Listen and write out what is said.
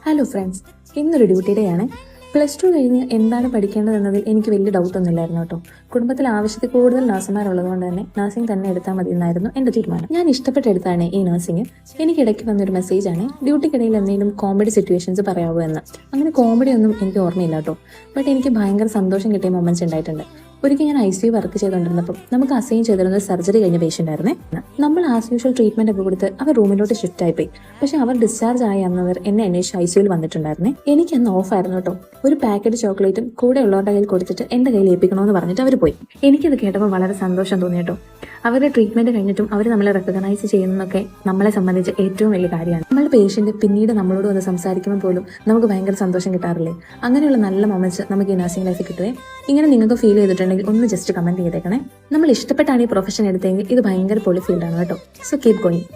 Hello friends, ഇന്നൊരു duty day ആണ്. +2 കഴിഞ്ഞ് എന്താണ് പഠിക്കേണ്ടതെന്നതിൽ എനിക്ക് വലിയ ഡൗട്ടൊന്നുമില്ലായിരുന്നു കേട്ടോ. കുടുംബത്തിൽ ആവശ്യത്തിൽ കൂടുതൽ നഴ്സുമാരുള്ളത് കൊണ്ട് തന്നെ നഴ്സിംഗ് തന്നെ എടുത്താൽ മതി എന്നായിരുന്നു എൻ്റെ തീരുമാനം. ഞാൻ ഇഷ്ടപ്പെട്ടെടുത്താണ് ഈ നഴ്സിംഗ്. എനിക്കിടയ്ക്ക് വന്നൊരു മെസ്സേജാണ്, ഡ്യൂട്ടിക്കിടയിൽ എന്തെങ്കിലും കോമഡി സിറ്റുവേഷൻസ് പറയാവോ എന്ന്. അങ്ങനെ കോമഡി ഒന്നും എനിക്ക് ഓർമ്മയില്ല കേട്ടോ. ബട്ട് എനിക്ക് ഭയങ്കര സന്തോഷം കിട്ടിയ മൊമെന്റ്സ് ഉണ്ടായിട്ടുണ്ട്. ഒരിക്കൽ ഞാൻ ICU വർക്ക് ചെയ്തുകൊണ്ടിരുന്നപ്പോൾ നമുക്ക് അസൈൻ ചെയ്തിരുന്ന സർജറി കഴിഞ്ഞ പേഷ്യൻ്റ് ആയിരുന്നേ. നമ്മൾ ആസ് യൂഷ്വൽ ട്രീറ്റ്മെന്റ് ഒക്കെ കൊടുത്ത് അവർ റൂമിലോട്ട് ഷിഫ്റ്റ് ആയിപ്പോയി. പക്ഷെ അവർ ഡിസ്ചാർജ് ആയി അന്നവർ എന്നെ അന്വേഷിച്ച് ICUയിൽ വന്നിട്ടുണ്ടായിരുന്നേ. എനിക്ക് അന്ന് ഓഫായിരുന്നു കേട്ടോ. ഒരു പാക്കറ്റ് ചോക്ലേറ്റും കൂടെ ഉള്ളവരുടെ കയ്യിൽ കൊടുത്തിട്ട് എൻ്റെ കയ്യിൽ ഏൽപ്പിക്കണമെന്ന് പറഞ്ഞിട്ട് അവർ പോയി. എനിക്കത് കേട്ടപ്പോൾ വളരെ സന്തോഷം തോന്നി കേട്ടോ. അവരുടെ ട്രീറ്റ്മെന്റ് കഴിഞ്ഞിട്ടും അവർ നമ്മളെ റെക്കഗ്നൈസ് ചെയ്യുന്നതൊക്കെ നമ്മളെ സംബന്ധിച്ച് ഏറ്റവും വലിയ കാര്യമാണ്. നമ്മൾ പേഷ്യന്റ് പിന്നീട് നമ്മളോട് വന്ന് സംസാരിക്കുമ്പോൾ പോലും നമുക്ക് ഭയങ്കര സന്തോഷം കിട്ടാറില്ലേ? അങ്ങനെയുള്ള നല്ല മൊമെന്റ്സ് നമുക്ക് ഈ നഴ്സിംഗ് ലൈഫിൽ കിട്ടുവേ. ഇങ്ങനെ നിങ്ങൾക്ക് ഫീൽ ചെയ്തിട്ടുണ്ടെങ്കിൽ ഒന്ന് ജസ്റ്റ് കമന്റ് ചെയ്തേക്കണേ. നമ്മൾ ഇഷ്ടപ്പെട്ടാണ് ഈ പ്രൊഫഷൻ എടുത്തെങ്കിൽ ഇത് ഭയങ്കര പൊളി ഫീൽഡാണ് കേട്ടോ. So keep going.